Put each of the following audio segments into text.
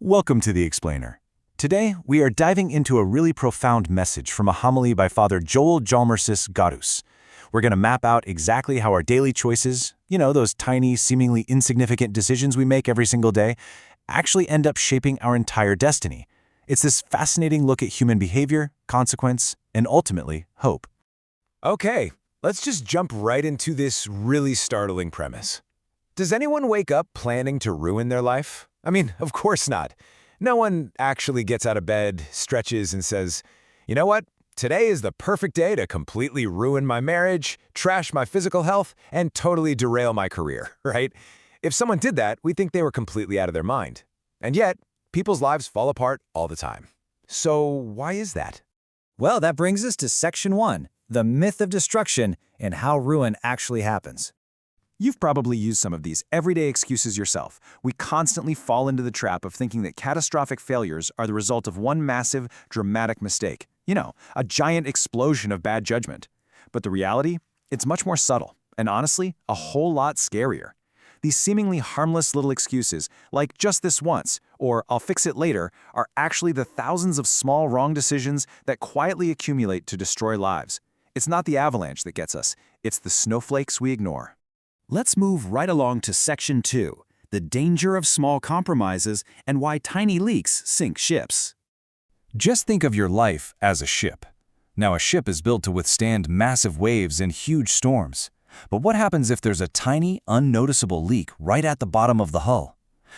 Welcome to The Explainer. Today, we are diving into a really profound message from a homily by Father Joel Jalmersis Gadus. We're going to map out exactly how our daily choices, those tiny, seemingly insignificant decisions we make every single day, actually end up shaping our entire destiny. It's this fascinating look at human behavior, consequence, and ultimately, hope. Okay, let's just jump right into this really startling premise. Does anyone wake up planning to ruin their life? I mean, of course not. No one actually gets out of bed, stretches, and says, you know what? Today is the perfect day to completely ruin my marriage, trash my physical health, and totally derail my career, right? If someone did that, we'd think they were completely out of their mind. And yet, people's lives fall apart all the time. So why is that? Well, that brings us to Section 1, the myth of destruction and how ruin actually happens. You've probably used some of these everyday excuses yourself. We constantly fall into the trap of thinking that catastrophic failures are the result of one massive, dramatic mistake. A giant explosion of bad judgment. But the reality? It's much more subtle, and honestly, a whole lot scarier. These seemingly harmless little excuses, like just this once, or I'll fix it later, are actually the thousands of small wrong decisions that quietly accumulate to destroy lives. It's not the avalanche that gets us, it's the snowflakes we ignore. Let's move right along to Section 2, the danger of small compromises and why tiny leaks sink ships. Just think of your life as a ship. Now, a ship is built to withstand massive waves and huge storms. But what happens if there's a tiny, unnoticeable leak right at the bottom of the hull?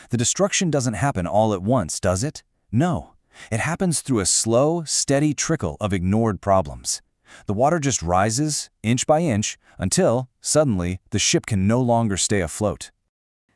The destruction doesn't happen all at once, does it? No. It happens through a slow, steady trickle of ignored problems. The water just rises, inch by inch, until, suddenly, the ship can no longer stay afloat.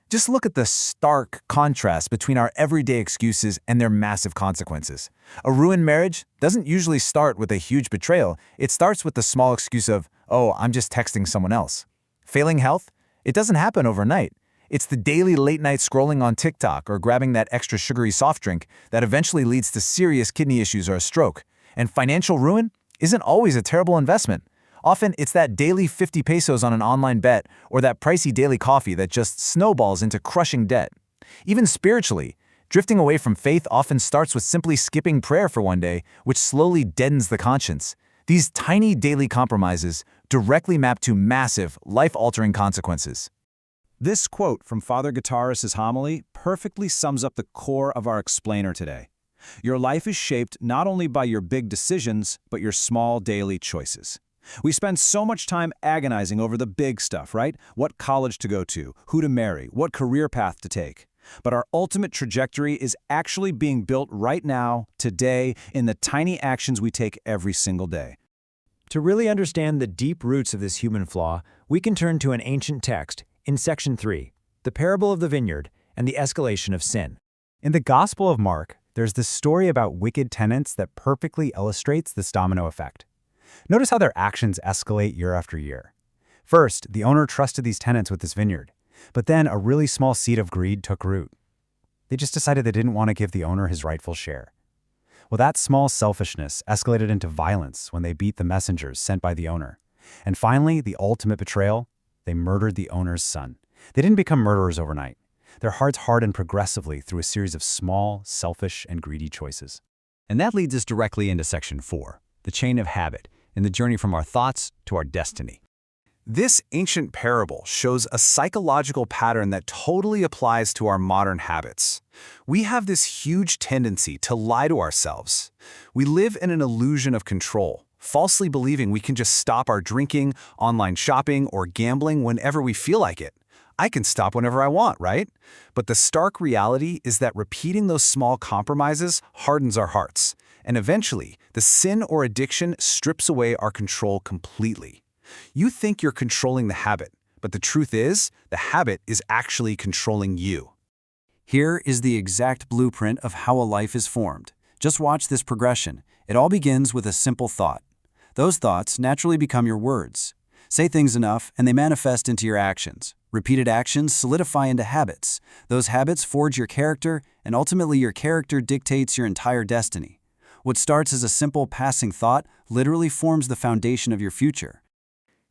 Just look at the stark contrast between our everyday excuses and their massive consequences. A ruined marriage doesn't usually start with a huge betrayal. It starts with the small excuse of, oh, I'm just texting someone else. Failing health? It doesn't happen overnight. It's the daily late-night scrolling on TikTok or grabbing that extra sugary soft drink that eventually leads to serious kidney issues or a stroke. And financial ruin isn't always a terrible investment. Often, it's that daily 50 pesos on an online bet or that pricey daily coffee that just snowballs into crushing debt. Even spiritually, drifting away from faith often starts with simply skipping prayer for one day, which slowly deadens the conscience. These tiny daily compromises directly map to massive, life-altering consequences. This quote from Father Guitarras' homily perfectly sums up the core of our explainer today. Your life is shaped not only by your big decisions, but your small daily choices. We spend so much time agonizing over the big stuff, right? What college to go to, who to marry, what career path to take. But our ultimate trajectory is actually being built right now, today, in the tiny actions we take every single day. To really understand the deep roots of this human flaw, we can turn to an ancient text in Section 3, the parable of the vineyard and the escalation of sin. In the Gospel of Mark, there's this story about wicked tenants that perfectly illustrates this domino effect. Notice how their actions escalate year after year. First, the owner trusted these tenants with his vineyard, but then a really small seed of greed took root. They just decided they didn't want to give the owner his rightful share. Well, that small selfishness escalated into violence when they beat the messengers sent by the owner. And finally, the ultimate betrayal, they murdered the owner's son. They didn't become murderers overnight. Their hearts hardened progressively through a series of small, selfish, and greedy choices. And that leads us directly into Section 4, the chain of habit, in the journey from our thoughts to our destiny. This ancient parable shows a psychological pattern that totally applies to our modern habits. We have this huge tendency to lie to ourselves. We live in an illusion of control, falsely believing we can just stop our drinking, online shopping, or gambling whenever we feel like it. I can stop whenever I want, right? But the stark reality is that repeating those small compromises hardens our hearts. And eventually, the sin or addiction strips away our control completely. You think you're controlling the habit, but the truth is, the habit is actually controlling you. Here is the exact blueprint of how a life is formed. Just watch this progression. It all begins with a simple thought. Those thoughts naturally become your words. Say things enough, and they manifest into your actions. Repeated actions solidify into habits. Those habits forge your character, and ultimately your character dictates your entire destiny. What starts as a simple passing thought literally forms the foundation of your future.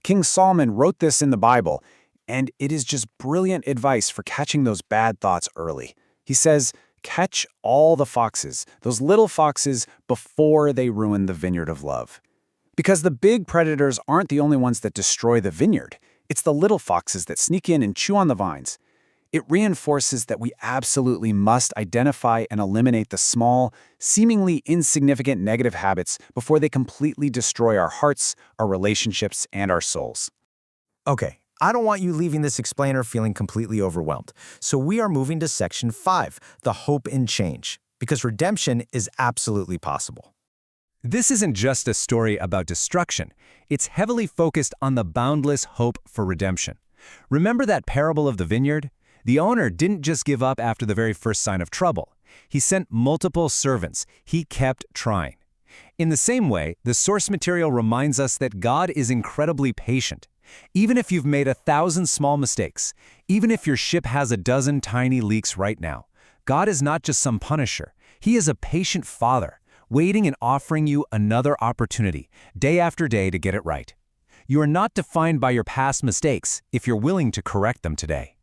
King Solomon wrote this in the Bible, and it is just brilliant advice for catching those bad thoughts early. He says, Catch all the foxes, those little foxes, before they ruin the vineyard of love. Because the big predators aren't the only ones that destroy the vineyard. It's the little foxes that sneak in and chew on the vines. It reinforces that we absolutely must identify and eliminate the small, seemingly insignificant negative habits before they completely destroy our hearts, our relationships, and our souls. Okay, I don't want you leaving this explainer feeling completely overwhelmed. So we are moving to section 5, the hope in change, because redemption is absolutely possible. This isn't just a story about destruction. It's heavily focused on the boundless hope for redemption. Remember that parable of the vineyard? The owner didn't just give up after the very first sign of trouble. He sent multiple servants. He kept trying. In the same way, the source material reminds us that God is incredibly patient. Even if you've made 1,000 small mistakes, even if your ship has a dozen tiny leaks right now, God is not just some punisher. He is a patient father, waiting and offering you another opportunity, day after day, to get it right. You are not defined by your past mistakes if you're willing to correct them today.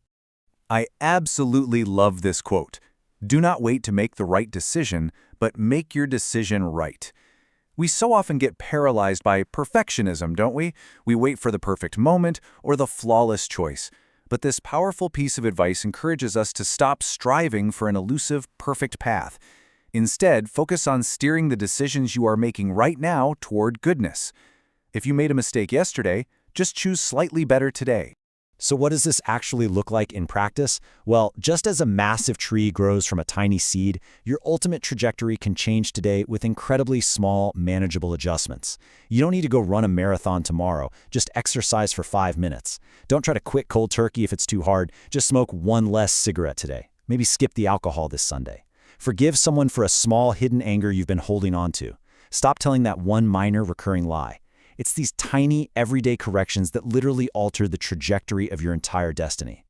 I absolutely love this quote. Do not wait to make the right decision, but make your decision right. We so often get paralyzed by perfectionism, don't we? We wait for the perfect moment or the flawless choice. But this powerful piece of advice encourages us to stop striving for an elusive, perfect path. Instead, focus on steering the decisions you are making right now toward goodness. If you made a mistake yesterday, just choose slightly better today. So what does this actually look like in practice? Well, just as a massive tree grows from a tiny seed, your ultimate trajectory can change today with incredibly small, manageable adjustments. You don't need to go run a marathon tomorrow. Just exercise for 5 minutes. Don't try to quit cold turkey if it's too hard. Just smoke one less cigarette today. Maybe skip the alcohol this Sunday. Forgive someone for a small hidden anger you've been holding on to. Stop telling that one minor recurring lie. It's these tiny, everyday corrections that literally alter the trajectory of your entire destiny.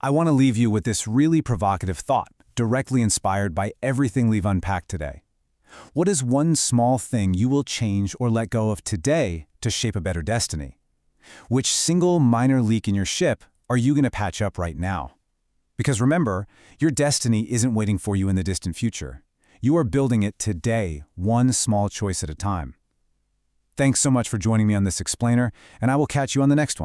I want to leave you with this really provocative thought, directly inspired by everything we've unpacked today. What is one small thing you will change or let go of today to shape a better destiny? Which single minor leak in your ship are you going to patch up right now? Because remember, your destiny isn't waiting for you in the distant future. You are building it today, one small choice at a time. Thanks so much for joining me on this explainer, and I will catch you on the next one.